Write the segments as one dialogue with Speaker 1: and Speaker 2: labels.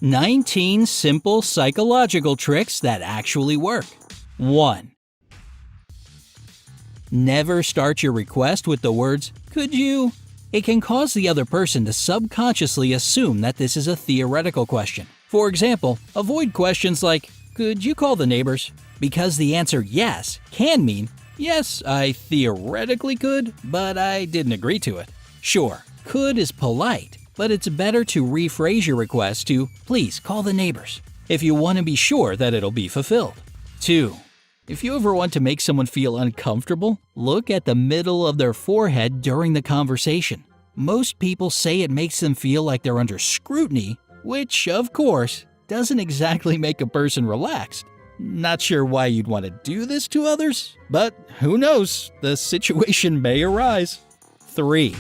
Speaker 1: 19 simple psychological tricks that actually work. 1. Never start your request with the words, "Could you?" It can cause the other person to subconsciously assume that this is a theoretical question. For example, avoid questions like, "Could you call the neighbors?" Because the answer yes can mean, "Yes, I theoretically could, but I didn't agree to it." Sure, could is polite, but it's better to rephrase your request to, "Please call the neighbors," if you want to be sure that it'll be fulfilled. 2. If you ever want to make someone feel uncomfortable, look at the middle of their forehead during the conversation. Most people say it makes them feel like they're under scrutiny, which, of course, doesn't exactly make a person relaxed. Not sure why you'd want to do this to others, but who knows, the situation may arise. 3.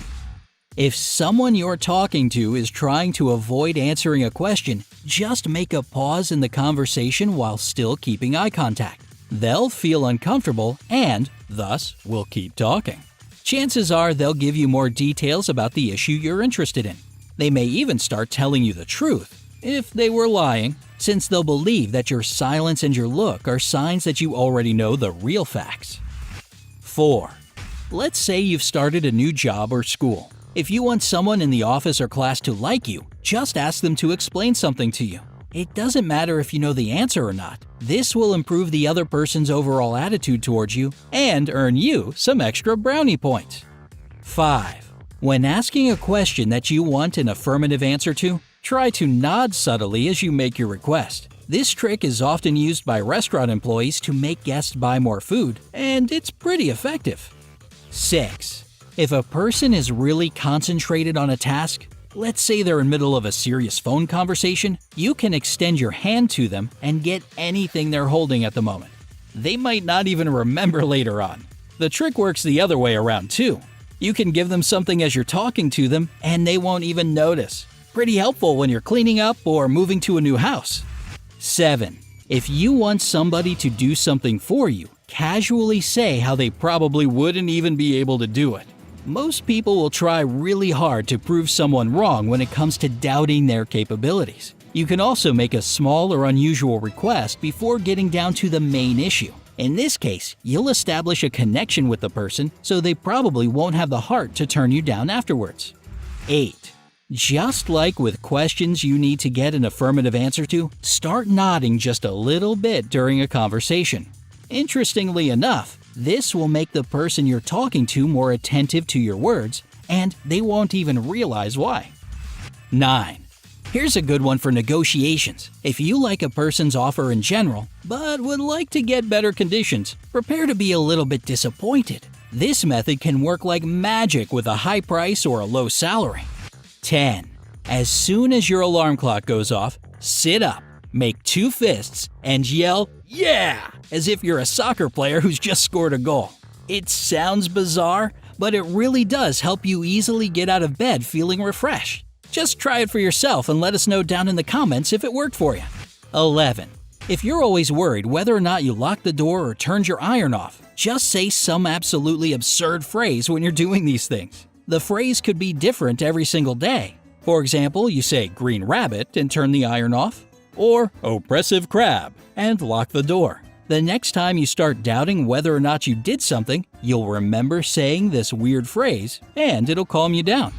Speaker 1: If someone you're talking to is trying to avoid answering a question, just make a pause in the conversation while still keeping eye contact. They'll feel uncomfortable and, thus, will keep talking. Chances are they'll give you more details about the issue you're interested in. They may even start telling you the truth, if they were lying, since they'll believe that your silence and your look are signs that you already know the real facts. 4. Let's say you've started a new job or school. If you want someone in the office or class to like you, just ask them to explain something to you. It doesn't matter if you know the answer or not. This will improve the other person's overall attitude towards you and earn you some extra brownie points. 5. When asking a question that you want an affirmative answer to, try to nod subtly as you make your request. This trick is often used by restaurant employees to make guests buy more food, and it's pretty effective. 6. If a person is really concentrated on a task, let's say they're in the middle of a serious phone conversation, you can extend your hand to them and get anything they're holding at the moment. They might not even remember later on. The trick works the other way around too. You can give them something as you're talking to them and they won't even notice. Pretty helpful when you're cleaning up or moving to a new house. 7. If you want somebody to do something for you, casually say how they probably wouldn't even be able to do it. Most people will try really hard to prove someone wrong when it comes to doubting their capabilities. You can also make a small or unusual request before getting down to the main issue. In this case, you'll establish a connection with the person, so they probably won't have the heart to turn you down afterwards. 8. Just like with questions you need to get an affirmative answer to, start nodding just a little bit during a conversation. Interestingly enough, this will make the person you're talking to more attentive to your words, and they won't even realize why. 9. Here's a good one for negotiations. If you like a person's offer in general, but would like to get better conditions, prepare to be a little bit disappointed. This method can work like magic with a high price or a low salary. 10. As soon as your alarm clock goes off, sit up, make 2 fists, and yell, "Yeah!" as if you're a soccer player who's just scored a goal. It sounds bizarre, but it really does help you easily get out of bed feeling refreshed. Just try it for yourself and let us know down in the comments if it worked for you. 11. If you're always worried whether or not you locked the door or turned your iron off, just say some absolutely absurd phrase when you're doing these things. The phrase could be different every single day. For example, you say "green rabbit" and turn the iron off, or "oppressive crab" and lock the door. The next time you start doubting whether or not you did something, you'll remember saying this weird phrase, and it'll calm you down.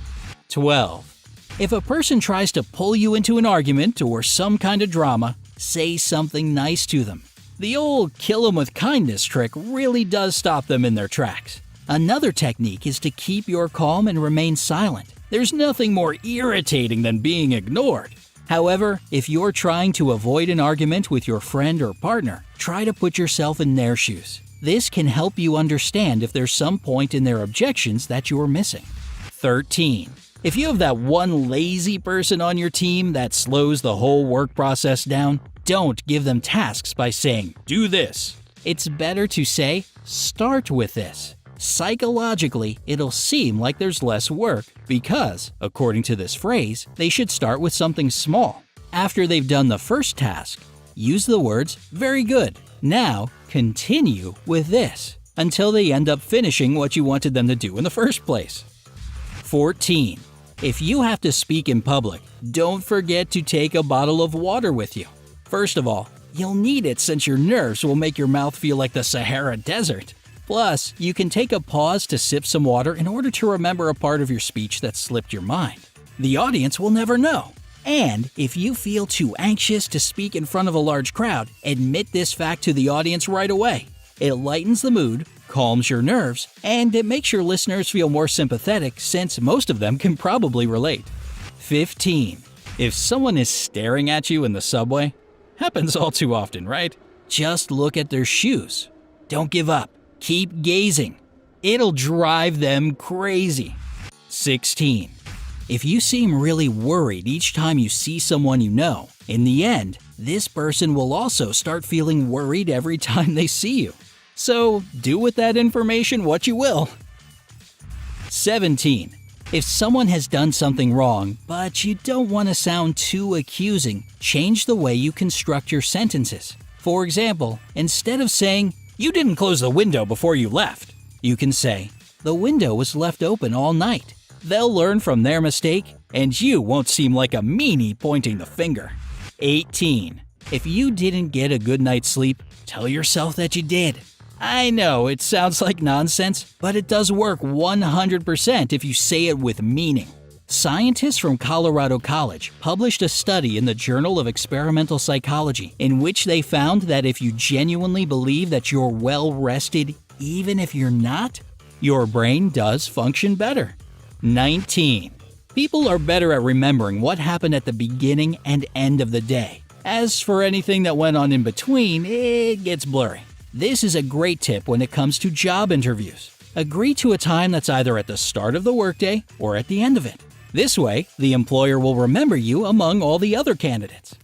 Speaker 1: 12. If a person tries to pull you into an argument or some kind of drama, say something nice to them. The old "kill them with kindness" trick really does stop them in their tracks. Another technique is to keep your calm and remain silent. There's nothing more irritating than being ignored. However, if you're trying to avoid an argument with your friend or partner, try to put yourself in their shoes. This can help you understand if there's some point in their objections that you're missing. 13. If you have that one lazy person on your team that slows the whole work process down, don't give them tasks by saying, "Do this." It's better to say, "Start with this." Psychologically, it'll seem like there's less work because, according to this phrase, they should start with something small. After they've done the first task, use the words, "Very good. Now, continue with this," until they end up finishing what you wanted them to do in the first place. 14. If you have to speak in public, don't forget to take a bottle of water with you. First of all, you'll need it since your nerves will make your mouth feel like the Sahara Desert. Plus, you can take a pause to sip some water in order to remember a part of your speech that slipped your mind. The audience will never know. And if you feel too anxious to speak in front of a large crowd, admit this fact to the audience right away. It lightens the mood, calms your nerves, and it makes your listeners feel more sympathetic since most of them can probably relate. 15. If someone is staring at you in the subway, happens all too often, right? Just look at their shoes. Don't give up. Keep gazing. It'll drive them crazy. 16. If you seem really worried each time you see someone you know, in the end, this person will also start feeling worried every time they see you. So, do with that information what you will. 17. If someone has done something wrong, but you don't want to sound too accusing, change the way you construct your sentences. For example, instead of saying, "You didn't close the window before you left," you can say, "The window was left open all night." They'll learn from their mistake, and you won't seem like a meanie pointing the finger. 18. If you didn't get a good night's sleep, tell yourself that you did. I know it sounds like nonsense, but it does work 100% if you say it with meaning. Scientists from Colorado College published a study in the Journal of Experimental Psychology in which they found that if you genuinely believe that you're well rested, even if you're not, your brain does function better. 19. People are better at remembering what happened at the beginning and end of the day. As for anything that went on in between, it gets blurry. This is a great tip when it comes to job interviews. Agree to a time that's either at the start of the workday or at the end of it. This way, the employer will remember you among all the other candidates.